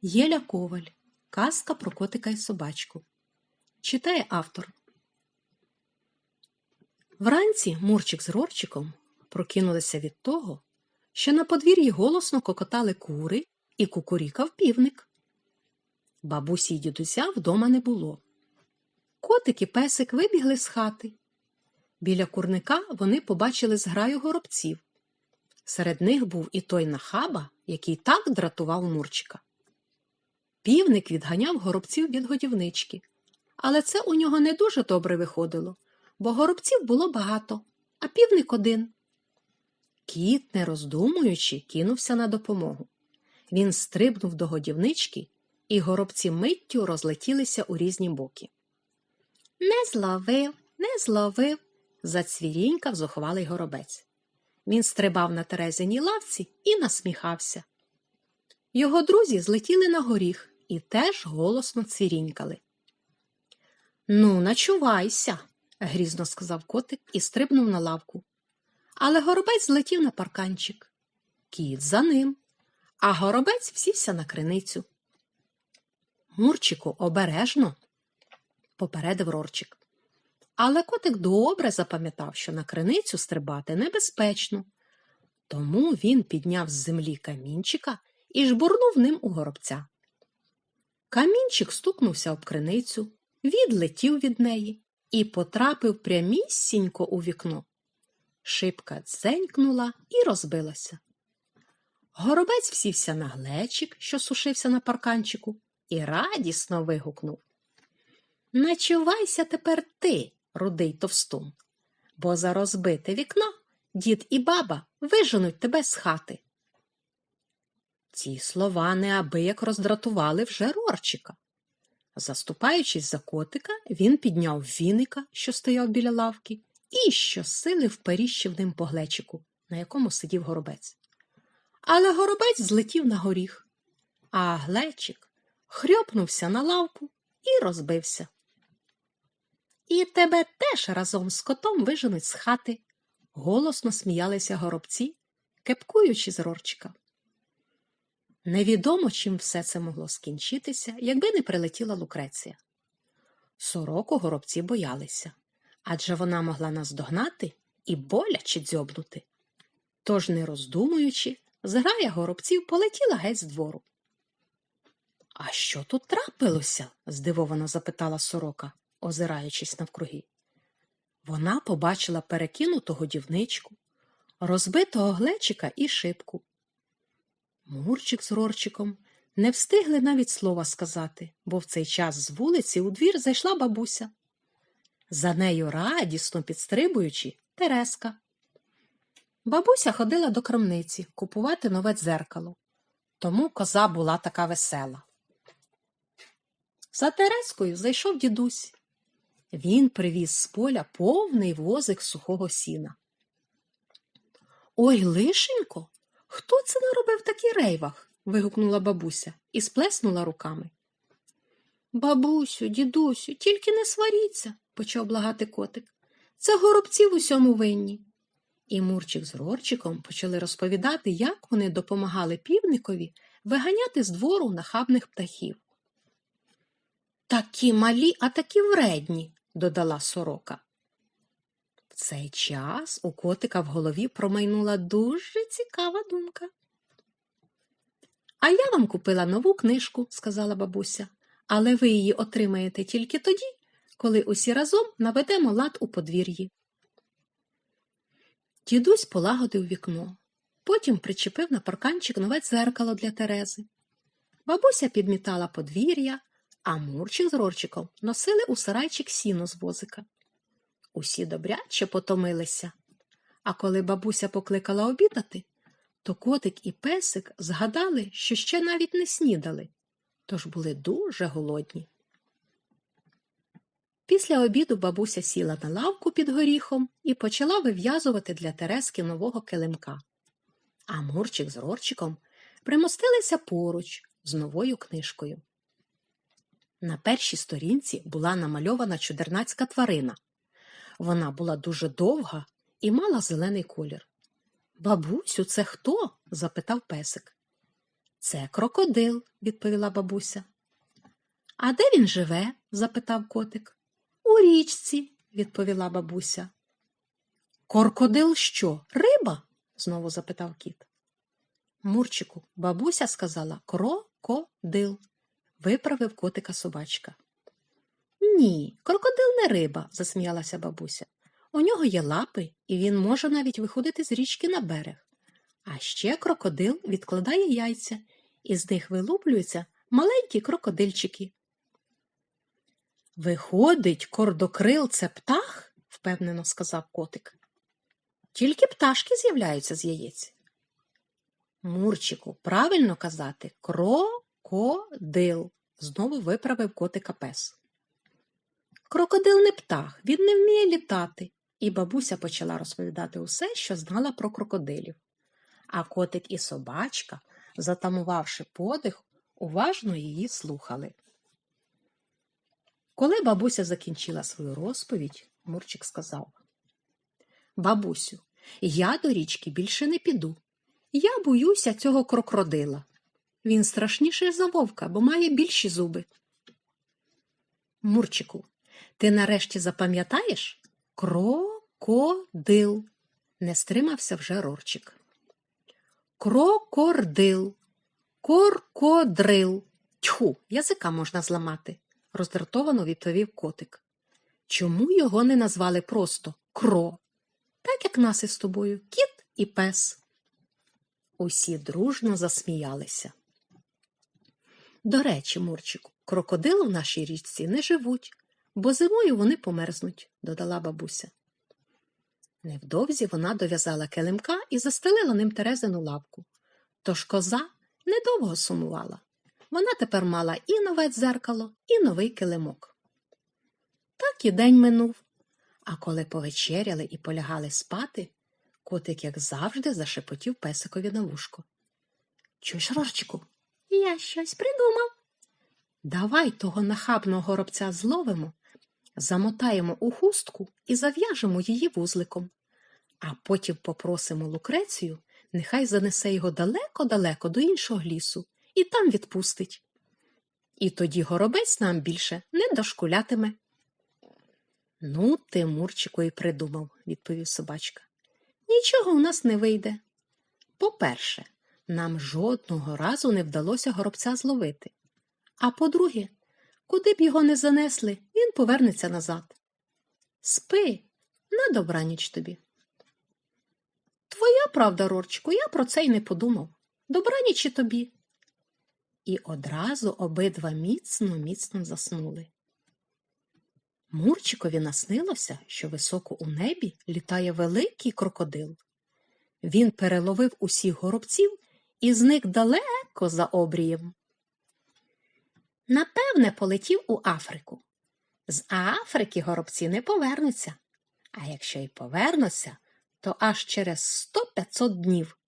Єля Коваль. Казка про котика і собачку. Читає автор. Вранці Мурчик з Рорчиком прокинулися від того, що на подвір'ї голосно кокотали кури і кукурікав півник. Бабусі й дідуся вдома не було. Котик і песик вибігли з хати. Біля курника вони побачили зграю горобців. Серед них був і той нахаба, який так дратував Мурчика. Півник відганяв горобців від годівнички, але це у нього не дуже добре виходило, бо горобців було багато, а півник один. Кіт, не роздумуючи, кинувся на допомогу. Він стрибнув до годівнички, і горобці миттю розлетілися у різні боки. Не зловив, зацвірінькав зухвалий горобець. Він стрибав на Терезиній лавці і насміхався. Його друзі злетіли на горіх і теж голосно цвірінькали. «Ну, начувайся», – грізно сказав котик і стрибнув на лавку. Але горобець злетів на парканчик. Кіт за ним, а горобець сівся на криницю. «Мурчику, обережно», – попередив Рорчик. Але котик добре запам'ятав, що на криницю стрибати небезпечно. Тому він підняв з землі камінчика і жбурнув ним у горобця. Камінчик стукнувся об криницю, відлетів від неї і потрапив прямісінько у вікно. Шибка дзенькнула і розбилася. Горобець сівся на глечик, що сушився на парканчику, і радісно вигукнув. «Начувайся тепер ти, рудий товстун, бо за розбите вікно дід і баба виженуть тебе з хати». Ці слова неабияк роздратували вже Рорчика. Заступаючись за котика, він підняв віника, що стояв біля лавки, і щосили вперіщив ним по глечику, на якому сидів горобець. Але горобець злетів на горіх, а глечик хрьопнувся на лавку і розбився. «І тебе теж разом з котом виженуть з хати», – голосно сміялися горобці, кепкуючи з Рорчика. Невідомо, чим все це могло скінчитися, якби не прилетіла Лукреція. Сороку горобці боялися, адже вона могла наздогнати і боляче дзьобнути. Тож, не роздумуючи, зграя горобців полетіла геть з двору. «А що тут трапилося?» – здивовано запитала сорока, озираючись навкруги. Вона побачила перекинуту годівничку, розбитого глечика і шибку. Мурчик з Рорчиком не встигли навіть слова сказати, бо в цей час з вулиці у двір зайшла бабуся. За нею, радісно підстрибуючи, Тереска. Бабуся ходила до крамниці купувати нове дзеркало, тому коза була така весела. За Терескою зайшов дідусь. Він привіз з поля повний возик сухого сіна. «Ой, лишенько, хто це наробив такий рейвах?» – вигукнула бабуся і сплеснула руками. «Бабусю, дідусю, тільки не сваріться», – почав благати котик. «Це горобці в усьому винні». І Мурчик з Рорчиком почали розповідати, як вони допомагали півникові виганяти з двору нахабних птахів. «Такі малі, а такі вредні», – додала сорока. В цей час у котика в голові промайнула дуже цікава думка. «А я вам купила нову книжку», – сказала бабуся, «але ви її отримаєте тільки тоді, коли усі разом наведемо лад у подвір'ї». Дідусь полагодив вікно, потім причепив на парканчик нове дзеркало для Терези. Бабуся підмітала подвір'я, а Мурчик з Рорчиком носили у сарайчик сіно з возика. Усі добряче потомилися, а коли бабуся покликала обідати, то котик і песик згадали, що ще навіть не снідали, тож були дуже голодні. Після обіду бабуся сіла на лавку під горіхом і почала вив'язувати для Терески нового килимка. А Мурчик з Рорчиком примостилися поруч з новою книжкою. На першій сторінці була намальована чудернацька тварина. Вона була дуже довга і мала зелений колір. «Бабусю, це хто?» – запитав песик. Це крокодил, відповіла бабуся. А де він живе? Запитав котик. У річці, відповіла бабуся. Крокодил що, риба? Знову запитав кіт. Мурчику, бабуся сказала крокодил, виправив котика собачка. Ні, крокодил не риба, засміялася бабуся. У нього є лапи, і він може навіть виходити з річки на берег. А ще крокодил відкладає яйця, і з них вилуплюються маленькі крокодильчики. Виходить, кордокрил – це птах? Впевнено сказав котик. Тільки пташки з'являються з яєць. Мурчику, правильно казати крокодил, знову виправив котика пес. Крокодил не птах, він не вміє літати. І бабуся почала розповідати усе, що знала про крокодилів. А котик і собачка, затамувавши подих, уважно її слухали. Коли бабуся закінчила свою розповідь, Мурчик сказав: «Бабусю, я до річки більше не піду. Я боюся цього крокодила. Він страшніший за вовка, бо має більші зуби». Мурчику, ти нарешті запам'ятаєш? Крокодил. Не стримався вже Рорчик. Крокордил. Коркодрил. Тьху, язика можна зламати, роздратовано відповів котик. Чому його не назвали просто Кро? Так, як нас із тобою, кіт і пес. Усі дружно засміялися. До речі, Мурчику, крокодили в нашій річці не живуть, бо зимою вони померзнуть, додала бабуся. Невдовзі вона дов'язала килимка і застелила ним Терезину лавку. Тож коза недовго сумувала. Вона тепер мала і нове дзеркало, і новий килимок. Так і день минув. А коли повечеряли і полягали спати, котик, як завжди, зашепотів песикові на вушко. Чуєш, Рорчику, я щось придумав. Давай того нахабного горобця зловимо, замотаємо у хустку і зав'яжемо її вузликом. А потім попросимо Лукрецію, нехай занесе його далеко-далеко до іншого лісу і там відпустить. І тоді горобець нам більше не дошкулятиме. Ну, ти, Мурчику, і придумав, відповів собачка. Нічого у нас не вийде. По-перше, нам жодного разу не вдалося горобця зловити. А по-друге, куди б його не занесли, він повернеться назад. Спи, на добраніч тобі. Твоя правда, Рорчику, я про це й не подумав. Добраніч і тобі. І одразу обидва міцно заснули. Мурчикові наснилося, що високо у небі літає великий крокодил. Він переловив усіх горобців і зник далеко за обрієм. Напевне, полетів у Африку. З Африки горобці не повернуться. А якщо й повернуться, то аж через 100-500 днів.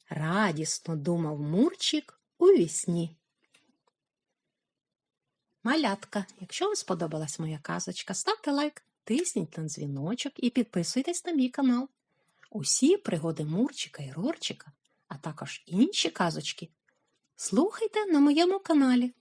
Радісно думав Мурчик у вісні. Малятка, якщо вам сподобалась моя казочка, ставте лайк, тисніть на дзвіночок і підписуйтесь на мій канал. Усі пригоди Мурчика і Рорчика, а також інші казочки, слухайте на моєму каналі.